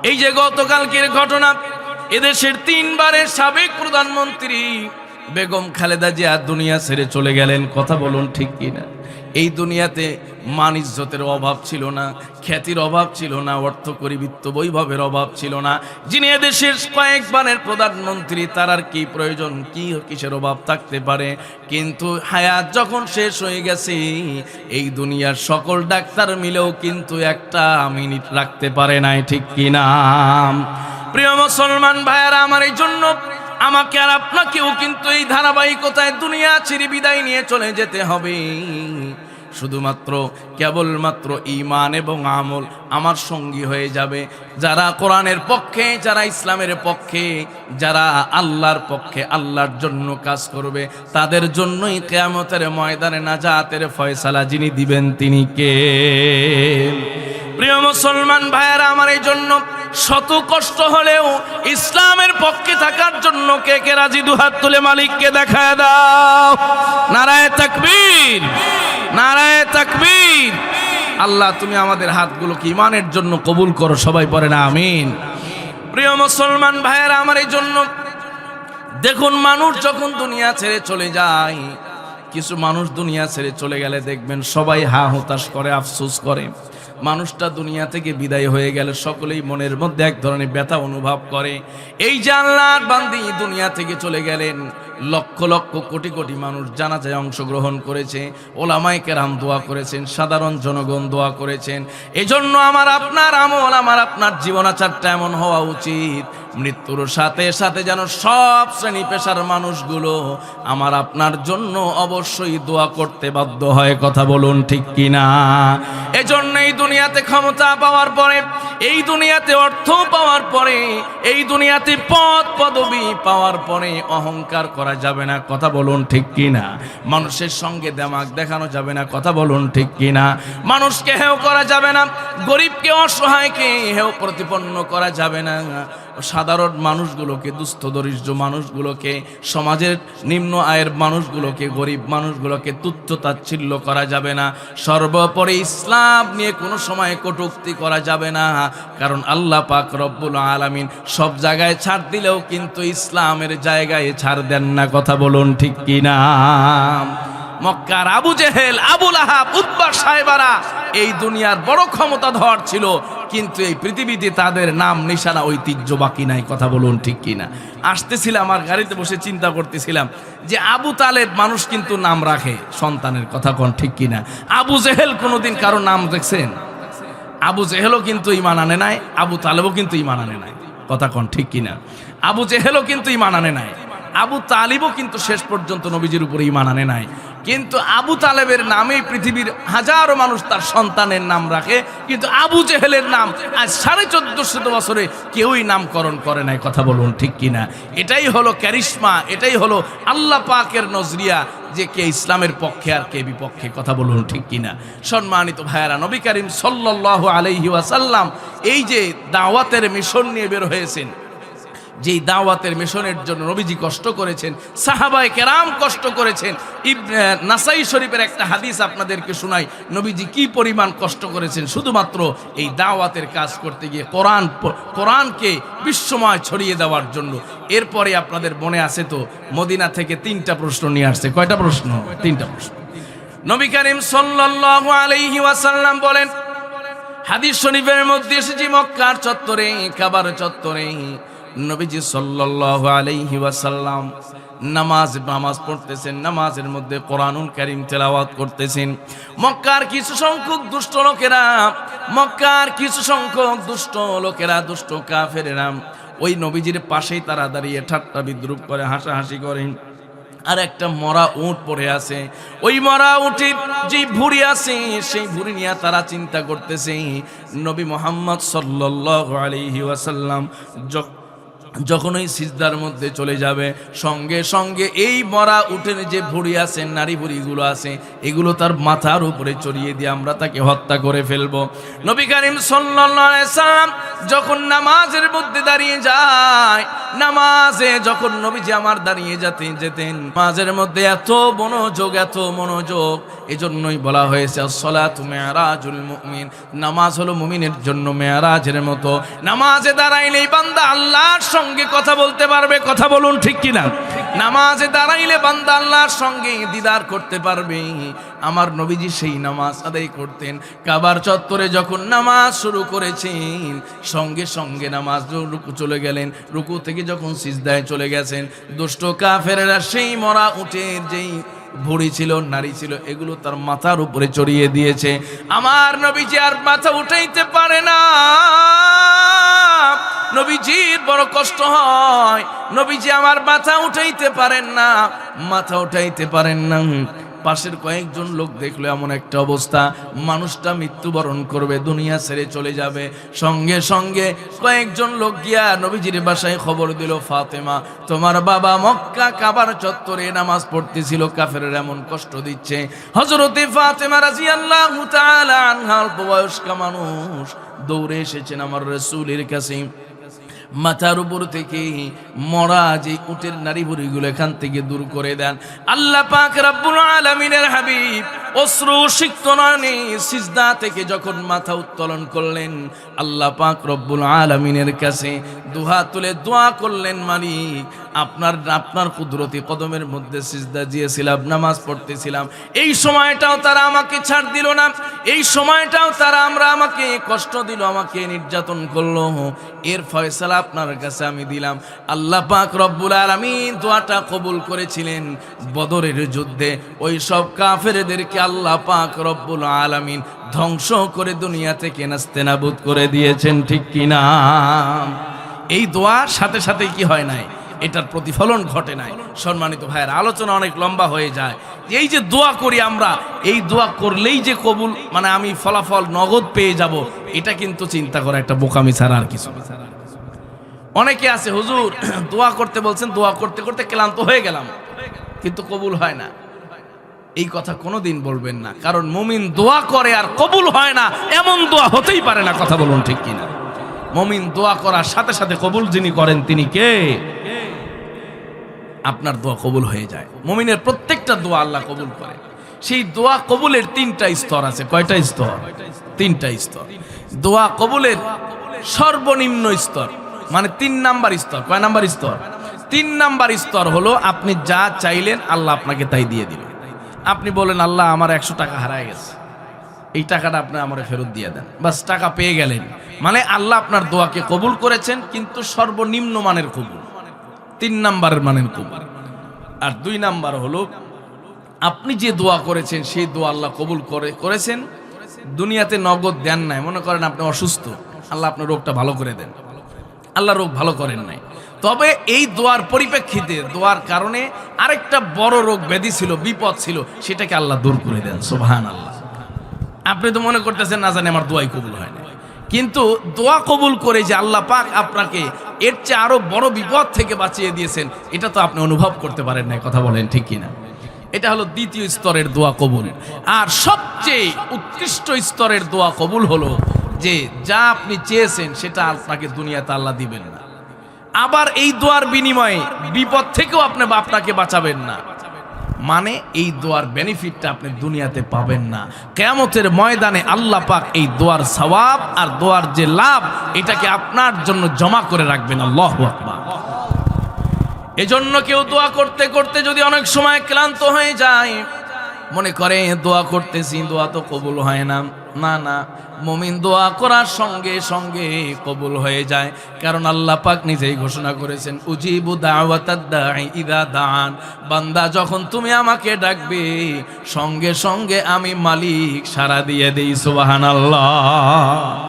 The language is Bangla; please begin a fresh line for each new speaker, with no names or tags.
এই যে গতকালকের ঘটনা, এদেশের 3 বারের সাবেক প্রধানমন্ত্রী বেগম খালেদা জিয়া দুনিয়া ছেড়ে চলে গেলেন। কথা বলুন ঠিক কিনা? এই দুনিয়াতে মান ইজ্জতের অভাব ছিল না, খ্যাতির অভাব ছিল না, অর্থকরী বিত্ত বৈভবের অভাব ছিল না। যিনি এদেশের কয়েকবারের প্রধানমন্ত্রী, তার আর কি প্রয়োজন, কি কিসের অভাব থাকতে পারে? কিন্তু হায়াত যখন শেষ হয়ে গেছে, এই দুনিয়ার সকল ডাক্তার মিলেও কিন্তু একটা মিনিট রাখতে পারে নাই। ঠিক কিনা? প্রিয় মুসলমান ভাইয়েরা, আমার এই জন্য আমাকে আর আপনাকেও কিন্তু এই ধারাবাহিকতায় দুনিয়া ছেড়ে বিদায় নিয়ে চলে যেতে হবে। শুধুমাত্র কেবলমাত্র ঈমান এবং আমল আমার সঙ্গী হয়ে যাবে। যারা কোরআনের পক্ষে, যারা ইসলামের পক্ষে, যারা আল্লাহর পক্ষে, আল্লাহর জন্য কাজ করবে, তাদের জন্যই কিয়ামতের ময়দানে নাজাতের ফয়সালা যিনি দিবেন তিনি কে? প্রিয় মুসলমান ভাইয়েরা, আমার এই জন্য শত কষ্ট হলেও ইসলামের পক্ষে থাকার জন্য কে কে রাজি? দুহাত তুলে মালিককে দেখায় দাও। নারায়ে তাকবীর, নারায়ে তাকবীর। আল্লাহ, তুমি আমাদের হাতগুলোকে ঈমানের জন্য কবুল করো। সবাই পড়েন আমিন। প্রিয় মুসলমান ভাইয়েরা, আমার এই জন্য দেখুন, মানুষ যখন দুনিয়া ছেড়ে চলে যায়, কিছু মানুষ দুনিয়া ছেড়ে চলে গেলে দেখবেন সবাই হা হতাশ করে, আফসোস করে। মানুষটা দুনিয়া থেকে বিদায় হয়ে গেলে সকলেই মনের মধ্যে এক ধরনের ব্যথা অনুভব করে। এই যে আল্লাহর বান্দি দুনিয়া থেকে চলে গেলেন, লক্ষ লক্ষ কোটি কোটি মানুষ জানাজায় অংশগ্রহণ করেছে, ওলামায়ে কেরাম দোয়া করেছেন, সাধারণ জনগণ দোয়া করেছেন। এজন্য আমার আপনার আমল, আমার আপনার জীবনাচারটা এমন হওয়া উচিত, মৃত্যুর সাথে সাথে যেন সব শ্রেণী পেশার মানুষগুলো আমার আপনার জন্য অবশ্যই দোয়া করতে বাধ্য হয়। কথা বলুন ঠিক কিনা? এজন্য এই দুনিয়াতে ক্ষমতা পাওয়ার পরে, এই দুনিয়াতে অর্থ পাওয়ার পরে, এই দুনিয়াতে পদ পদবি পাওয়ার পরে অহংকার করা যাবে না। কথা বলুন ঠিক কিনা? মানুষের সঙ্গে দেমাগ দেখানো যাবে না। কথা বলুন ঠিক কিনা? মানুষকে হেয় করা যাবে না, গরিবকে অসহায়কে হেয় প্রতিপন্ন করা যাবে না, সাধারণ মানুষগুলোকে, দুস্থ দরিদ্র মানুষগুলোকে, সমাজের নিম্ন আয়ের মানুষগুলোকে, গরিব মানুষগুলোকে তুচ্ছ তাচ্ছিল্য করা যাবে না। সর্বোপরি ইসলাম নিয়ে কোনো সময় কটূক্তি করা যাবে না, কারণ আল্লাহ পাক রব্বুল আলামিন সব জায়গায় ছাড় দিলেও কিন্তু ইসলামের জায়গায় ছাড় দেন না। কথা বলুন ঠিক কিনা? মক্কার আবু জেহেল, আবু লাহাব, উতবা সাহেবারা এই দুনিয়ার বড় ক্ষমতাধর ছিল, কিন্তু এই পৃথিবীতে তাদের নাম নিশানা ঐতিহ্য বাকি নাই। কথা বলুন ঠিক কিনা? আসতেছিলাম, আমার গাড়িতে বসে চিন্তা করতেছিলাম যে আবু তালেব মানুষ কিন্তু নাম রাখে সন্তানের। কথা কোন ঠিক কিনা? আবু জেহেল কোনোদিন কারো নাম দেখছেন? আবু জেহেলও কিন্তু ঈমান আনে নাই, আবু তালেবও কিন্তু ঈমান আনে নাই। কথা কোন ঠিক কিনা? আবু জেহেলও কিন্তু ঈমান আনে নাই, আবু তালিবও কিন্তু শেষ পর্যন্ত নবীজির উপরে ঈমান আনে নাই। কিন্তু আবু তালেবের নামেই পৃথিবীর হাজারো মানুষ তার সন্তানের নাম রাখে, কিন্তু আবু জেহেলের নাম আজ 1450 বছরে কেউই নামকরণ করে নাই। কথা বলুন ঠিক কিনা? এটাই হলো ক্যারিশমা, এটাই হলো আল্লাহ পাকের নজরিয়া, যে কে ইসলামের পক্ষে আর কে বিপক্ষে। কথা বলুন ঠিক কিনা? সম্মানিত ভাইয়েরা, নবী করিম সাল্লাল্লাহু আলাইহি ওয়াসাল্লাম এই যে দাওয়াতের মিশন নিয়ে বের হয়েছেন, যেই দাওয়াতের মিশনের জন্য নবীজি কষ্ট করেছেন, সাহাবায়ে কেরাম কষ্ট করেছেন। নাসাই শরীফের একটা হাদিস আপনাদেরকে শোনাই, নবীজি কি পরিমাণ কষ্ট করেছেন শুধুমাত্র এই দাওয়াতের কাজ করতে গিয়ে, কোরআনকে বিশ্বময় ছড়িয়ে দেওয়ার জন্য। এরপরে আপনাদের মনে আছে তো, মদিনা থেকে 3টা প্রশ্ন নিয়ে আসছে। কয়টা প্রশ্ন? 3টা প্রশ্ন। নবী করিম সাল্লাল্লাহু আলাইহি ওয়াসাল্লাম বলেন, হাদিস শরীফের মধ্যে এসেছে, মক্কার চত্বরে, কাবার চত্বরে নবীজি সাল্লাল্লাহু আলাইহি ওয়াসাল্লাম নামাজ পড়তেছেন, নামাজের মধ্যে কোরআনুল কারীম তেলাওয়াত করতেছেন। মক্কার কিছু সংখ্যক দুষ্ট লোকেরা, দুষ্ট কাফেরেরা ওই নবীজির পাশেই তারা দাঁড়িয়ে ঠাট্টা বিদ্রুপ করে, হাসাহাসি করেন। আর একটা মরা উট পড়ে আছে, ওই মরা উটের যে ভুঁড়ি আছে, সেই ভুঁড়ি নিয়ে তারা চিন্তা করতেছে। নবী মুহাম্মদ সাল্লাল্লাহু আলাইহি ওয়াসাল্লাম যখন ওই সিজদার মধ্যে চলে যাবে সঙ্গে সঙ্গে এই মরা উটের যে ভুঁড়ি আছে, নারী ভুঁড়িগুলো আছে, এগুলো তার মাথার উপরে চড়িয়ে দিয়ে আমরা তাকে হত্যা করে ফেলবো। নবী করিম সাল্লাল্লাহু আলাইহি সাল্লাম যখন নামাজের মধ্যে দাঁড়িয়ে যায়, নামাজে যখন নবীজি আমার দাঁড়িয়ে যেতেন নামাজের মধ্যে এত মনোযোগ, এজন্যই বলা হয়েছে আসসালাতু মিরাজুল মুমিন, নামাজ হলো মুমিনের জন্য মেরাজের মতো। নামাজে দাঁড়াইলেই বান্দা আল্লাহর সঙ্গে কথা বলতে পারবে, কথা বলুন ঠিক কিনা? নামাজে দাঁড়াইলে বান্দা আল্লাহর সঙ্গে দিদার করতে পারবে। আমার নবীজি সেই নামাজ আদায় করতেন। কাবার চত্বরে যখন নামাজ শুরু করেছেন সঙ্গে সঙ্গে নামাজ রুকু চলে গেলেন, রুকু থেকে যখন সিজদায় চলে গেছেন, দুষ্ট কাফেরেরা সেই মরা উটের যেই ভুঁড়ি ছিল, নারী ছিল, এগুলো তার মাথার উপরে চড়িয়ে দিয়েছে। আমার নবীজি আর মাথা উঠাইতে পারে না, নবীজির বড় কষ্ট হয়, নবীজি আমার মাথা উঠাইতে পারেন না। পাশের কয়েকজন লোক দেখলো এমন একটা অবস্থা, মানুষটা মৃত্যুবরণ করবে, দুনিয়া ছেড়ে চলে যাবে। সঙ্গে সঙ্গে কয়েকজন লোক গিয়া নবীজির বাসায় খবর দিল, ফাতেমা তোমার বাবা মক্কা কাবার চত্বরে নামাজ পড়তেছিল, কাফেরের এমন কষ্ট দিচ্ছে। হযরতে ফাতেমা রাদিয়াল্লাহু তাআলা আনহা অল্প বয়স্কা মানুষ দৌড়ে এসেছেন আমার রাসূলের কাছে। মাথার উপর থেকে মরা যে উটের নারী ভুঁড়িগুলো এখান থেকে দূর করে দেন। আল্লাহ পাক রব্বুল আলামিনের হাবিব অশ্রু সিক্ত নয়নে সিজদা থেকে যখন মাথা উত্তোলন করলেন, আল্লাহ পাক রব্বুল আলামিনের কাছে দুহাত তুলে দোয়া করলেন, মালিক আপনার কুদরতি কদমের মধ্যে সিজদা দিয়েছিলাম, নামাজ পড়তেছিলাম, এই সময়টাও তারা আমাকে ছাড় দিল না, এই সময়টাও তারা আমাকে কষ্ট দিল, আমাকে নির্যাতন করলো, এর ফয়সালা আপনার কাছে আমি দিলাম। আল্লাহ পাক রব্বুল আলামিন দোয়াটা কবুল করেছিলেন। বদরের যুদ্ধে ওই সব কাফেরদেরকে আল্লাহ পাক রব্বুল আলামিন ধ্বংস করে দুনিয়া থেকে নাস্তেনাবুদ করে দিয়েছেন, ঠিক কিনা? এই দোয়ার সাথে সাথে কি হয় নাই, এটার প্রতিফলন ঘটে নাই। সম্মানিত ভাইয়ের, আলোচনা অনেক লম্বা হয়ে যায়। এই যে দোয়া করি আমরা, এই দোয়া করলেই যে কবুল, মানে আমি ফলাফল নগদ পেয়ে যাব, এটা কিন্তু চিন্তা করা একটা বোকামি ছাড়া আর কিছু। অনেকে আছে, হুজুর দোয়া করতে বলছেন, দোয়া করতে করতে ক্লান্ত হয়ে গেলাম কিন্তু কবুল হয় না। এই কথা কোনোদিন বলবেন না, কারণ মুমিন দোয়া করে আর কবুল হয় না এমন দোয়া হতেই পারে না, কথা বলুন ঠিক কিনা? মুমিন দোয়া করার সাথে সাথে কবুল যিনি করেন তিনি কে? আপনার দোয়া কবুল হয়ে যায়। মুমিনের প্রত্যেকটা দোয়া আল্লাহ কবুল করে। সেই দোয়া কবুলের তিনটা স্তর আছে। কয়টা স্তর? তিনটা স্তর। দোয়া কবুলের সর্বনিম্ন স্তর মানে 3 নাম্বার স্তর। কয় নাম্বার স্তর? 3 নাম্বার স্তর হলো আপনি যা চাইলেন আল্লাহ আপনাকে তাই দিয়ে দিবেন। আপনি বলেন, আল্লাহ আমার 100 টাকা হারায় গেছে, এই টাকাটা আপনি আমার ফেরত দিয়ে দেন, বাস টাকা পেয়ে গেলেন, মানে আল্লাহ আপনার দোয়াকে কবুল করেছেন, কিন্তু সর্বনিম্ন মানের কবুল, 3 নাম্বারের মানের কবুল। আর 2 নাম্বার হলো আপনি যে দোয়া করেছেন সেই দোয়া আল্লাহ কবুল করেছেন, দুনিয়াতে নগদ দেন নাই। মনে করেন আপনি অসুস্থ, আল্লাহ আপনার রোগটা ভালো করে দেন, আল্লাহ রোগ ভালো করেন নাই, তবে এই দোয়ার পরিপ্রেক্ষিতে, দোয়ার কারণে আরেকটা বড় রোগ ব্যাধি ছিল, বিপদ ছিল, সেটাকে আল্লাহ দূর করে দেন। সুবহানাল্লাহ। আপনি তো মনে করতেছেন না জানি আমার দোয়াই কবুল হয় না, কিন্তু দোয়া কবুল করে যে আল্লাহ পাক আপনাকে এর চেয়ে আরো বড় বিপদ থেকে বাঁচিয়ে দিয়েছেন, এটা তো আপনি অনুভব করতে পারেন না, কথা বলেন ঠিক কিনা? এটা হলো দ্বিতীয় স্তরের দোয়া কবুল। আর সবচেয়ে উৎকৃষ্ট স্তরের দোয়া কবুল হলো যে যা আপনি চেয়েছেন সেটা আপনাকে দুনিয়াতে আল্লাহ দিবেন না, আবার এই দোয়ার বিনিময়ে বিপদ থেকেও আপনাকে বাঁচাবেন না, মানে এই দোয়ার বেনিফিটটা আপনি দুনিয়াতে পাবেন না। কিয়ামতের ময়দানে আল্লাহ পাক এই দোয়ার সওয়াব আর দোয়ার যে লাভ, এটাকে আপনার জন্য জমা করে রাখবেন। আল্লাহু আকবার। এজন্য কেউ দোয়া করতে করতে যদি অনেক সময় ক্লান্ত হয়ে যায়, মনে করে দোয়া করতেছি, দোয়া তো কবুল হয় না, না না, মুমিন দোয়া করার সঙ্গে সঙ্গে কবুল হয়ে যায়, কারণ আল্লাহ পাক নিজেই ঘোষণা করেছেন, উজিবু দাওয়াতাদ দাঈ ইযা দাআন, বান্দা যখন তুমি আমাকে ডাকবে সঙ্গে সঙ্গে আমি মালিক সাড়া দিয়ে দেই। সুবহানাল্লাহ।